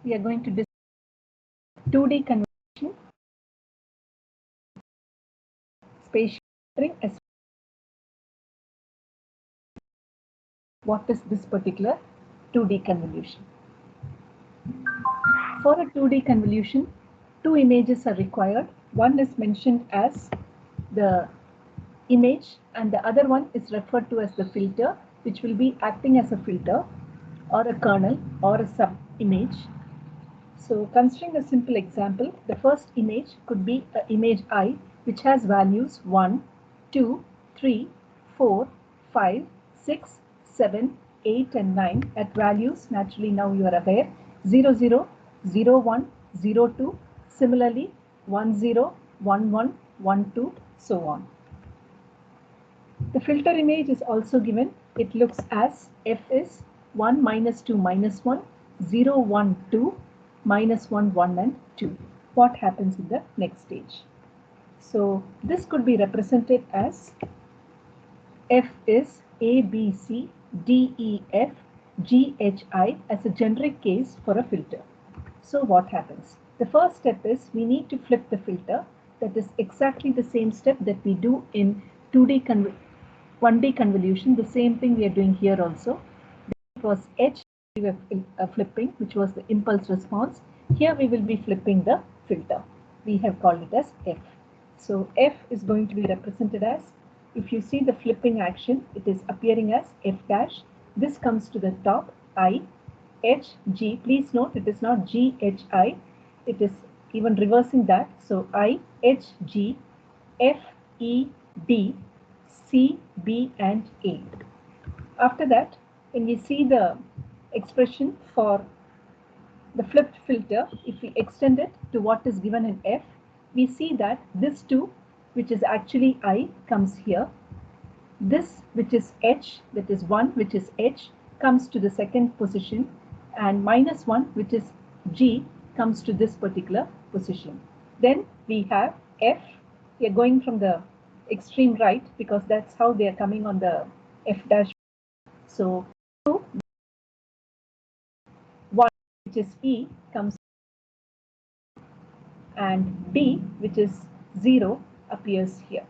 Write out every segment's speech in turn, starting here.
we are going to discuss 2D convolution, spatial filtering. What is this particular 2D convolution? For a 2D convolution, two images are required. One is mentioned as the image and the other one is referred to as the filter, which will be acting as a filter or a kernel or a sub image. So considering a simple example, the first image could be an image I, which has values 1, 2, 3, 4, 5, 6, 7, 8 and 9 at values, naturally now you are aware, 0, 0, 0, 1, 0, 2, similarly 1, 0, 1, 1, 1, 2, so on. The filter image is also given. It looks as f is 1, minus 2, minus 1, 0, 1, 2, minus 1, 1 and 2. What happens in the next stage? So this could be represented as f is A, B, C, D, E, F, G, H, I as a generic case for a filter. So what happens? The first step is we need to flip the filter. That is exactly the same step that we do in 1D convolution. The same thing we are doing here also. It was H we were flipping, which was the impulse response. Here we will be flipping the filter. We have called it as F. So F is going to be represented as, if you see the flipping action, it is appearing as F dash. This comes to the top, I, H, G. Please note it is not G, H, I. It is even reversing that. So I, H, G, F, E, D, C, B and A. After that, when we see the expression for the flipped filter, if we extend it to what is given in F, we see that this 2, which is actually I, comes here. This, which is H, that is 1, which is H, comes to the second position, and minus 1, which is G, comes to this particular position. Then we have F. We are going from the extreme right because that's how they are coming on the F dash. So 2, 1, which is E, comes, and B, which is 0, appears here.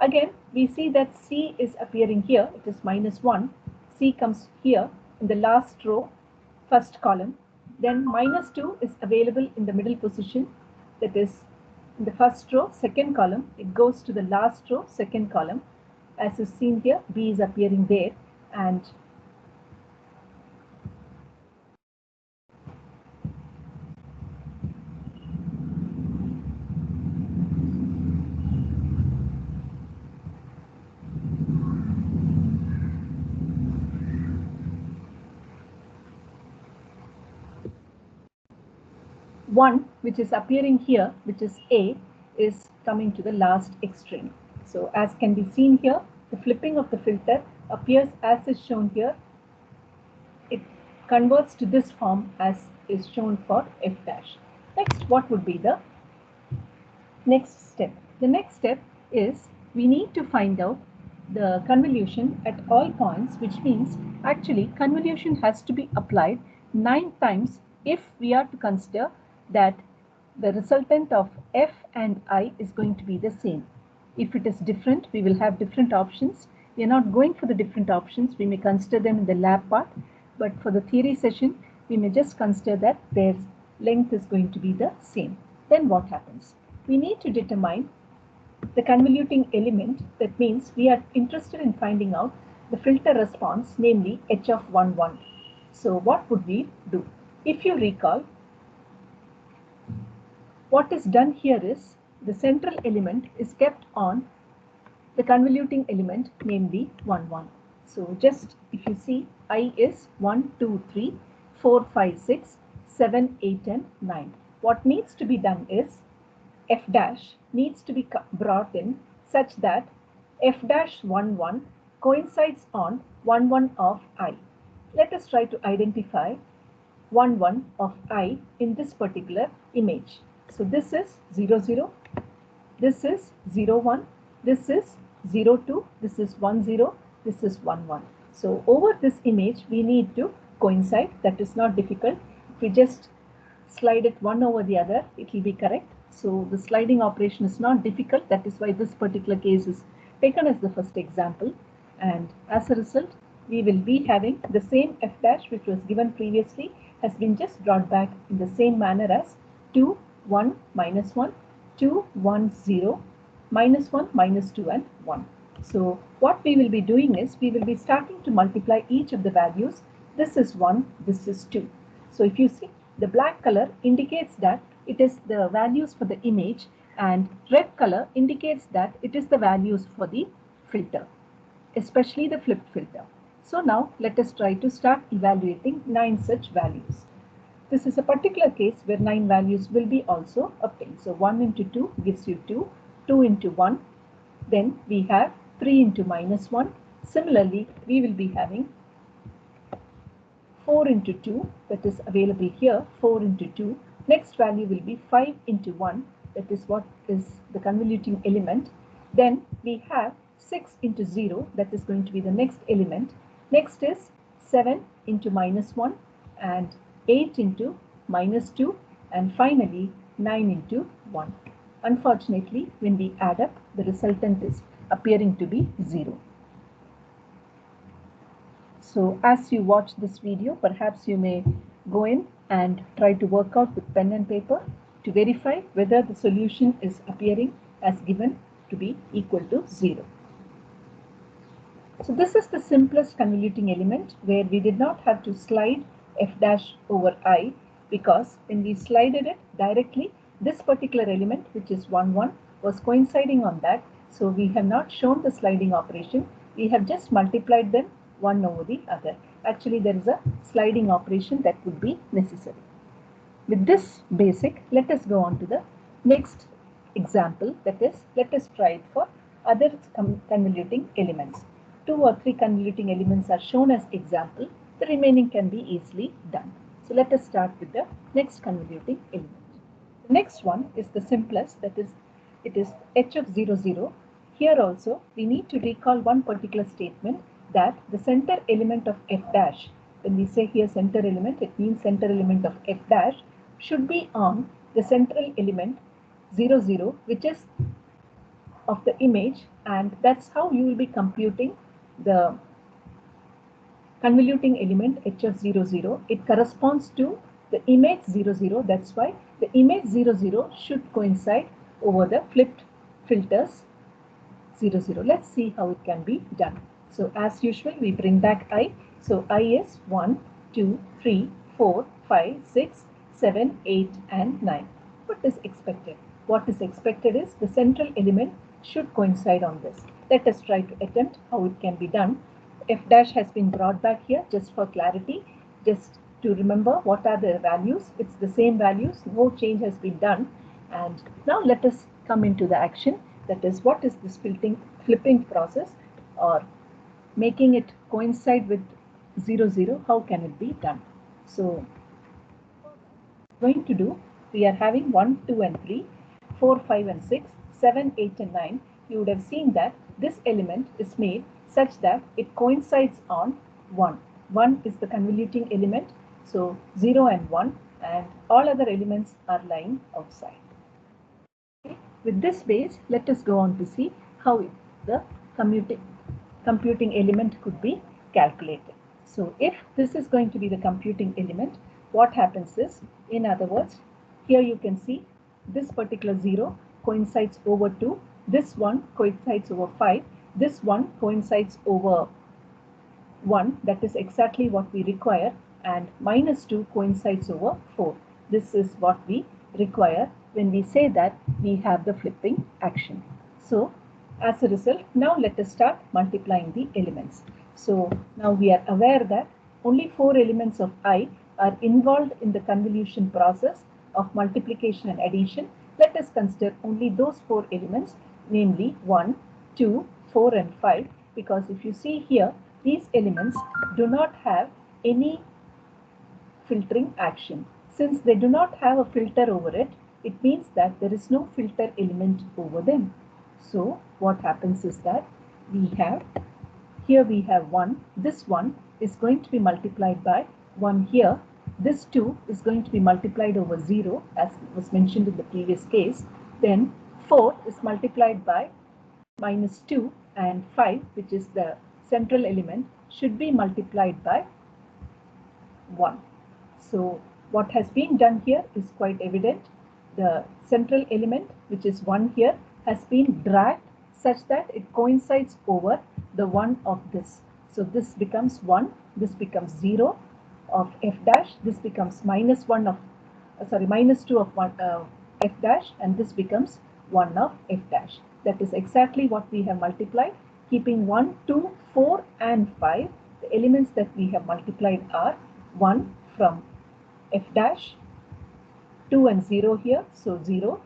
Again, we see that C is appearing here. It is minus 1. C comes here in the last row, first column. Then minus 2 is available in the middle position. That is in the first row, second column. It goes to the last row, second column. As is seen here, B is appearing there. And one, which is appearing here, which is A, is coming to the last extreme. So as can be seen here, the flipping of the filter appears as is shown here. It converts to this form as is shown for F dash. Next, what would be the next step? The next step is we need to find out the convolution at all points, which means actually convolution has to be applied 9 times if we are to consider that the resultant of F and I is going to be the same. If it is different, we will have different options. We are not going for the different options. We may consider them in the lab part, but for the theory session, we may just consider that their length is going to be the same. Then what happens? We need to determine the convoluting element. That means we are interested in finding out the filter response, namely H of 1, 1. So what would we do? If you recall, what is done here is the central element is kept on the convoluting element, namely 1, 1. So just if you see, I is 1, 2, 3, 4, 5, 6, 7, 8 and 9. What needs to be done is F dash needs to be brought in such that F dash 1, 1 coincides on 1, 1 of I. Let us try to identify 1, 1 of I in this particular image. So this is 0, 0, this is 0, 1, this is 0, 2, this is 1, 0, this is 1, 1. So over this image we need to coincide. That is not difficult. If we just slide it one over the other, it will be correct. So the sliding operation is not difficult. That is why this particular case is taken as the first example. And as a result, we will be having the same f dash which was given previously has been just brought back in the same manner as 2, 1, minus 1, 2, 1, 0, minus 1, minus 2 and 1. So what we will be doing is we will be starting to multiply each of the values. This is 1, this is 2. So if you see, the black color indicates that it is the values for the image and red color indicates that it is the values for the filter, especially the flipped filter. So now let us try to start evaluating 9 such values. This is a particular case where 9 values will be also obtained. So 1 into 2 gives you 2, 2 into 1, then we have 3 into minus 1. Similarly, we will be having 4 into 2, that is available here, 4 into 2. Next value will be 5 into 1, that is what is the convoluting element. Then we have 6 into 0, that is going to be the next element. Next is 7 into minus 1 and 8 into minus 2 and finally 9 into 1. Unfortunately, when we add up, the resultant is appearing to be 0. So as you watch this video, perhaps you may go in and try to work out with pen and paper to verify whether the solution is appearing as given to be equal to 0. So this is the simplest convoluting element where we did not have to slide f dash over I, because when we slided it directly, this particular element, which is 1, 1, was coinciding on that. So we have not shown the sliding operation. We have just multiplied them one over the other. Actually, there is a sliding operation that would be necessary. With this basic, let us go on to the next example. That is, let us try it for other convoluting elements. 2 or 3 convoluting elements are shown as example. The remaining can be easily done. So let us start with the next convoluting element. The next one is the simplest, that is, it is h of 0, 0. Here also, we need to recall one particular statement, that the center element of f dash, when we say here center element, it means center element of f dash should be on the central element 0, 0, which is of the image, and that's how you will be computing the convoluting element h of 0, 0. It corresponds to the image 0, 0. That's why the image 0, 0 should coincide over the flipped filters 0, 0. Let's see how it can be done. So as usual, we bring back I. So I is 1, 2, 3, 4, 5, 6, 7, 8 and 9. What is expected? What is expected is the central element should coincide on this. Let us try to attempt how it can be done. F dash has been brought back here just for clarity, just to remember what are the values. It's the same values, no change has been done. And now let us come into the action. That is, what is this flipping process or making it coincide with 0, 0, how can it be done? So, going to do, we are having 1, 2 and 3, 4, 5 and 6, 7, 8 and 9. You would have seen that this element is made such that it coincides on 1. 1 is the convoluting element, so 0 and 1, and all other elements are lying outside. Okay. With this base, let us go on to see how the computing element could be calculated. So if this is going to be the computing element, what happens is, in other words, here you can see this particular 0 coincides over 2, this one coincides over 5, this one coincides over 1, that is exactly what we require, and minus 2 coincides over 4. This is what we require when we say that we have the flipping action. So as a result, now let us start multiplying the elements. So now we are aware that only 4 elements of I are involved in the convolution process of multiplication and addition. Let us consider only those 4 elements, namely 1, 2, 4 and 5, because if you see here, these elements do not have any filtering action. Since they do not have a filter over it, it means that there is no filter element over them. So what happens is that we have, here we have 1, this one is going to be multiplied by 1 here, this 2 is going to be multiplied over 0 as was mentioned in the previous case. Then 4 is multiplied by minus 2, and 5, which is the central element, should be multiplied by 1. So what has been done here is quite evident. The central element, which is 1 here, has been dragged such that it coincides over the 1 of this. So this becomes 1, this becomes 0 of f dash, this becomes minus 1 of, minus 2 of 1 f dash, and this becomes 1 of f dash. That is exactly what we have multiplied. Keeping 1, 2, 4 and 5, the elements that we have multiplied are 1 from f dash, 2 and 0 here, so 0,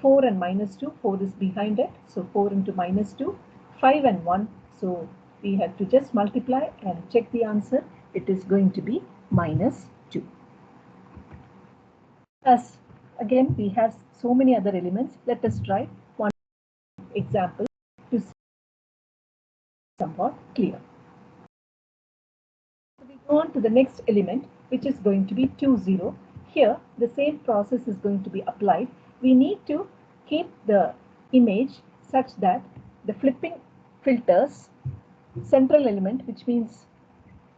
4 and minus 2, 4 is behind it, so 4 into minus 2, 5 and 1, so we have to just multiply and check the answer. It is going to be minus 2. As again we have so many other elements, let us try one example to see somewhat clear. So we go on to the next element, which is going to be 2, 0. Here the same process is going to be applied. We need to keep the image such that the flipping filter's central element, which means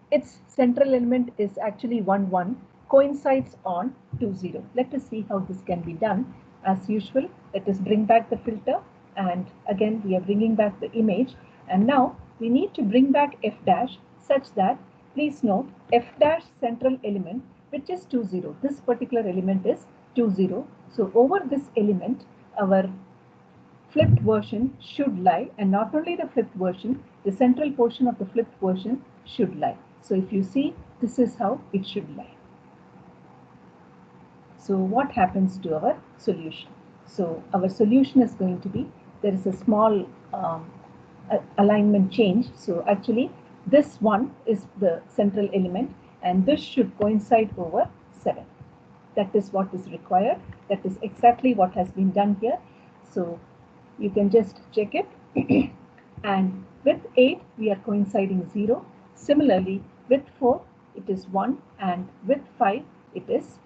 its central element is actually 1, 1, coincides on 2, 0. Let us see how this can be done. As usual, let us bring back the filter, and again we are bringing back the image, and now we need to bring back f dash such that, please note, f dash central element, which is 2, 0. This particular element is 2, 0. So over this element, our flipped version should lie, and not only the flipped version, the central portion of the flipped version should lie. So if you see, this is how it should lie. So what happens to our solution? So our solution is going to be, there is a small alignment change. So actually this one is the central element, and this should coincide over 7. That is what is required. That is exactly what has been done here. So you can just check it. And with 8 we are coinciding 0. Similarly with 4 it is 1, and with 5 it is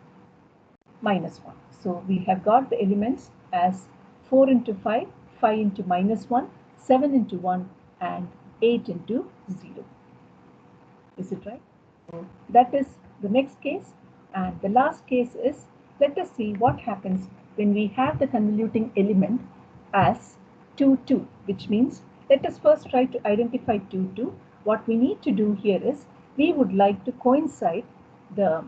minus 1. So we have got the elements as 4 into 5, 5 into minus 1, 7 into 1, and 8 into 0. Is it right? So that is the next case. And the last case is, let us see what happens when we have the convoluting element as 2, 2, which means, let us first try to identify 2, 2. What we need to do here is, we would like to coincide the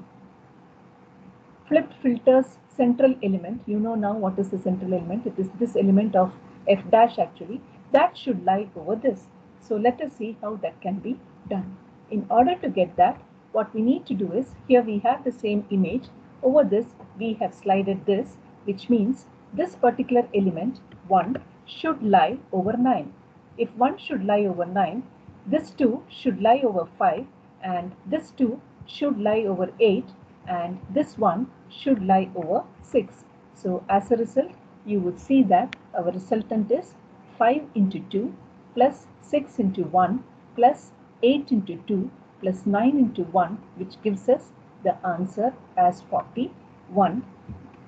flipped filter's central element. You know now what is the central element. It is this element of f dash actually. That should lie over this. So let us see how that can be done. In order to get that, what we need to do is, here we have the same image. Over this we have slided this, which means this particular element 1 should lie over 9. If 1 should lie over 9, this 2 should lie over 5, and this 2 should lie over 8, and this one should lie over 6. So as a result, you would see that our resultant is 5 into 2 plus 6 into 1 plus 8 into 2 plus 9 into 1, which gives us the answer as 41.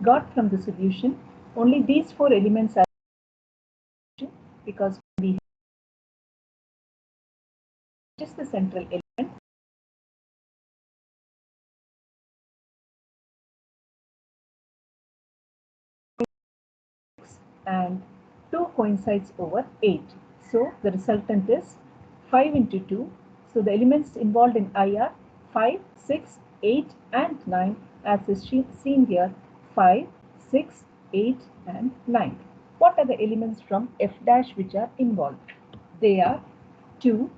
Got from the solution, only these 4 elements are because we have just the central element. And 2 coincides over 8. So the resultant is 5 into 2. So the elements involved in I are 5, 6, 8 and 9, as is seen here, 5, 6, 8 and 9. What are the elements from f dash which are involved? They are 2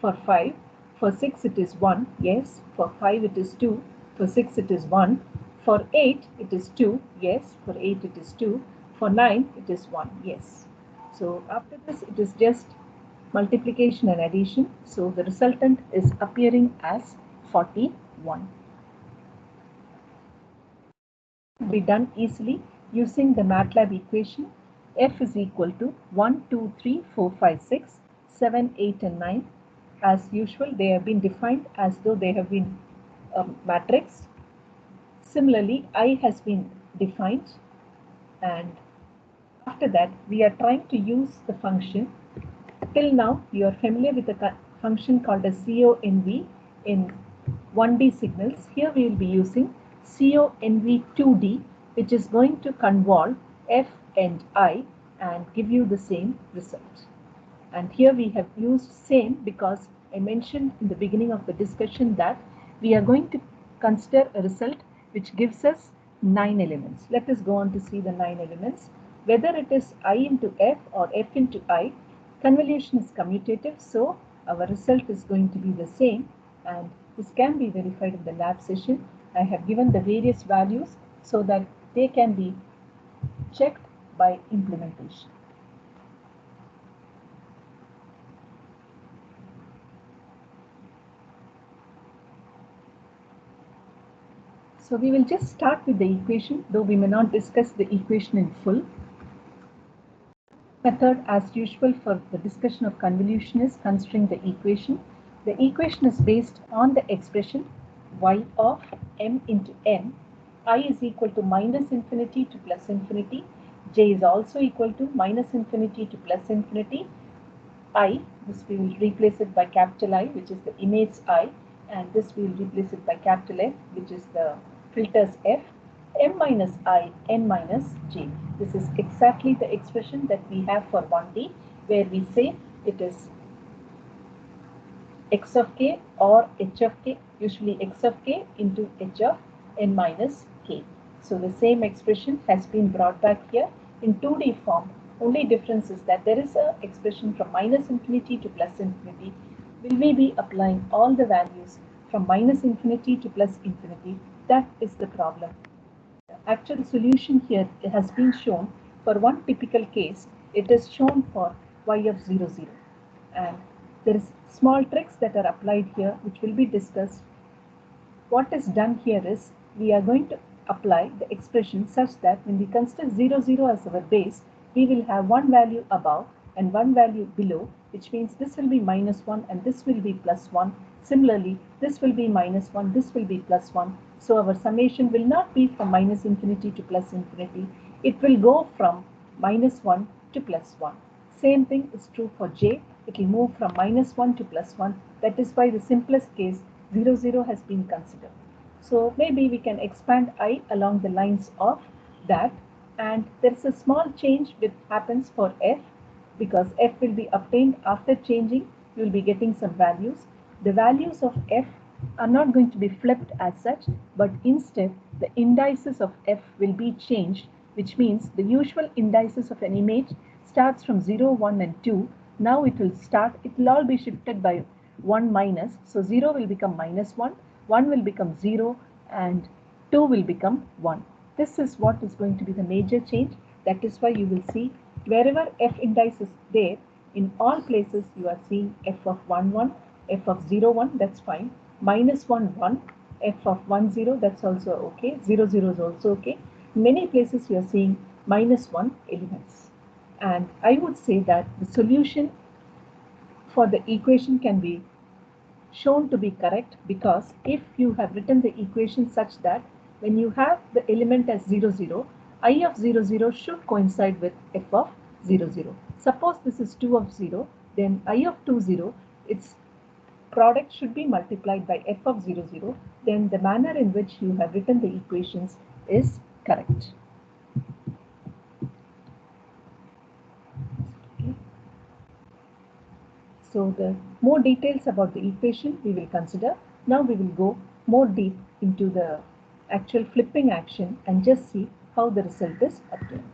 for 5, for 6 it is 1, yes, for 5 it is 2, for 6 it is 1, for 8 it is 2, yes, for 8 it is 2, for 9 it is 1, yes. So after this it is just multiplication and addition, so the resultant is appearing as 41. Be done easily using the MATLAB equation. F is equal to 1, 2, 3, 4, 5, 6, 7, 8 and 9. As usual, they have been defined as though they have been a matrix. Similarly, I has been defined, and after that we are trying to use the function. Till now you are familiar with the function called as conv in 1D signals. Here we will be using conv 2D, which is going to convolve f and I and give you the same result. And here we have used same because I mentioned in the beginning of the discussion that we are going to consider a result which gives us 9 elements. Let us go on to see the 9 elements. Whether it is I into f or f into I, convolution is commutative, so our result is going to be the same, and this can be verified in the lab session. I have given the various values so that they can be checked by implementation. So we will just start with the equation, though we may not discuss the equation in full. Method as usual for the discussion of convolution is considering the equation. The equation is based on the expression y of m into n. I is equal to minus infinity to plus infinity. J is also equal to minus infinity to plus infinity. I, this we will replace it by capital I, which is the image I, and this we will replace it by capital F, which is the filters F, m minus I, n minus j. This is exactly the expression that we have for 1D, where we say it is x of k or h of k, usually x of k into h of n minus k. So the same expression has been brought back here in 2D form. Only difference is that there is an expression from minus infinity to plus infinity. Will we be applying all the values from minus infinity to plus infinity? That is the problem. The actual solution here has been shown for one typical case. It is shown for y of 0, 0. And there is small tricks that are applied here which will be discussed. What is done here is we are going to apply the expression such that when we consider 0, 0 as our base, we will have one value above and one value below, which means this will be minus 1 and this will be plus 1. Similarly, this will be minus 1, this will be plus 1. So our summation will not be from minus infinity to plus infinity. It will go from minus 1 to plus 1. Same thing is true for j. It will move from minus 1 to plus 1. That is why the simplest case 0, 0 has been considered. So maybe we can expand I along the lines of that, and there is a small change which happens for f, because f will be obtained after changing. You will be getting some values. The values of f are not going to be flipped as such, but instead the indices of f will be changed, which means the usual indices of an image starts from 0, 1 and 2. Now it will all be shifted by 1 minus. So 0 will become minus 1, 1 will become 0 and 2 will become 1. This is what is going to be the major change. That is why you will see wherever f index is there, in all places you are seeing f of 1, 1, f of 0, 1, that's fine, minus 1, 1, f of 1, 0, that's also okay, 0, 0 is also okay. Many places you are seeing minus 1 elements. And I would say that the solution for the equation can be shown to be correct, because if you have written the equation such that when you have the element as 0, 0, I of 0, 0 should coincide with f of 0, 0. Suppose this is 2 of 0, then I of 2, 0, its product should be multiplied by f of 0, 0. Then the manner in which you have written the equations is correct. So the more details about the equation we will consider. Now we will go more deep into the actual flipping action and just see how the result is obtained.